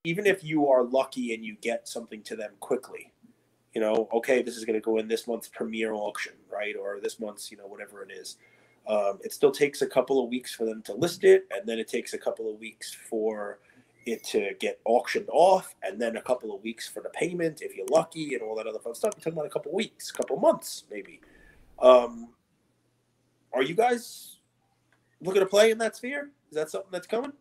even if you are lucky and you get something to them quickly, you know, okay, this is going to go in this month's premier auction, right? Or this month's, you know, whatever it is. It still takes a couple of weeks for them to list it, and then it takes a couple of weeks for it to get auctioned off, and then a couple of weeks for the payment if you're lucky and all that other fun stuff. You're talking about a couple of weeks, couple of months maybe. Are you guys looking to play in that sphere? Is that something that's coming?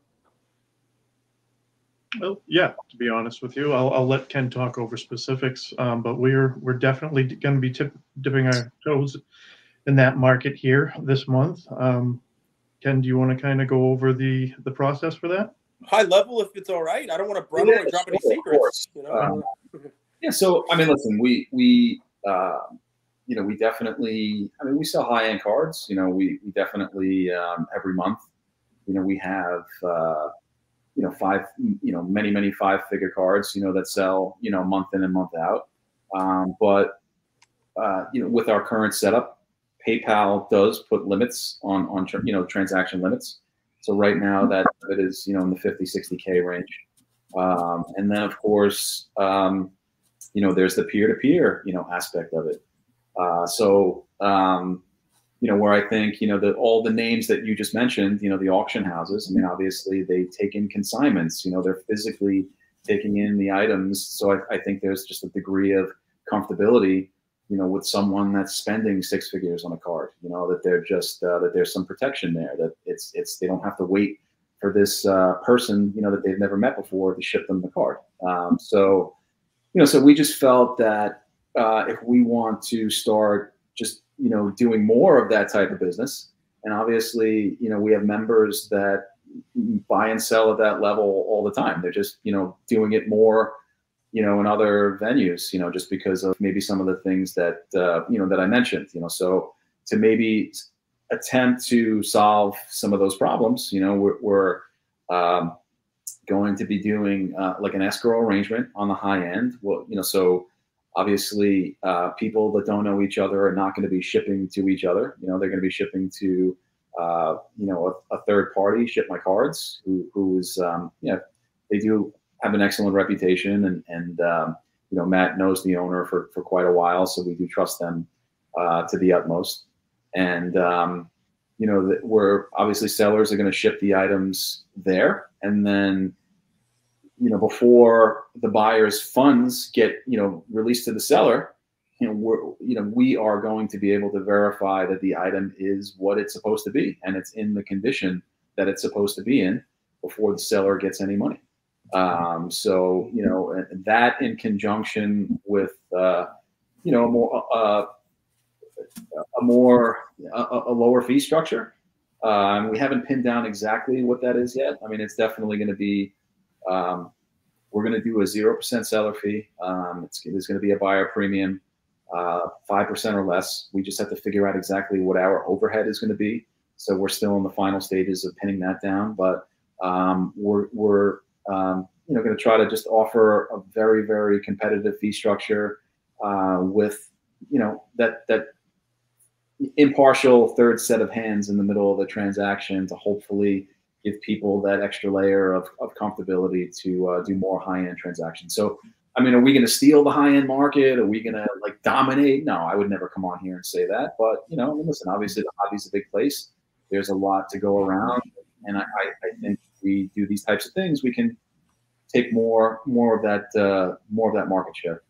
Well, yeah, to be honest with you, I'll let Ken talk over specifics, but we're definitely going to be dipping our toes in that market here this month. Ken, do you want to kind of go over the process for that? High level, if it's all right. I don't want to or drop any secrets. You know? Yeah. So I mean, listen, we you know, we definitely. I mean, we sell high end cards. You know, we definitely every month. You know, we have you know many 5-figure cards. You know, that sell month in and month out. But you know, with our current setup, PayPal does put limits on transaction limits. So right now that it is, in the 50, 60K range. And then of course, there's the peer-to-peer, aspect of it. Where I think, that all the names that you just mentioned, the auction houses, I mean, obviously they take in consignments, they're physically taking in the items. So I think there's just a degree of comfortability, with someone that's spending 6 figures on a card, that they're just, that there's some protection there, that they don't have to wait for this person, that they've never met before to ship them the card. So we just felt that if we want to start just, doing more of that type of business, and obviously, we have members that buy and sell at that level all the time. They're just, doing it more, in other venues, just because of maybe some of the things that, that I mentioned, so to maybe attempt to solve some of those problems, we're going to be doing like an escrow arrangement on the high end. Well, so obviously people that don't know each other are not going to be shipping to each other. They're going to be shipping to, a third party, Ship My Cards, who's, they do have an excellent reputation, and Matt knows the owner for quite a while, so we do trust them to the utmost. And we're obviously, sellers are going to ship the items there, and then before the buyer's funds get released to the seller, we are going to be able to verify that the item is what it's supposed to be, and it's in the condition that it's supposed to be in before the seller gets any money. So that in conjunction with a lower fee structure. We haven't pinned down exactly what that is yet. I mean, it's definitely going to be, we're going to do a 0% seller fee. There's going to be a buyer premium, 5% or less. We just have to figure out exactly what our overhead is going to be. So we're still in the final stages of pinning that down, but we're going to try to just offer a very, very competitive fee structure with, that impartial third set of hands in the middle of the transaction to hopefully give people that extra layer of comfortability to do more high-end transactions. So, I mean, are we going to steal the high-end market? Are we going to like dominate? No, I would never come on here and say that. But, listen, obviously the hobby's a big place. There's a lot to go around. And I think if we do these types of things, we can take more of that market share.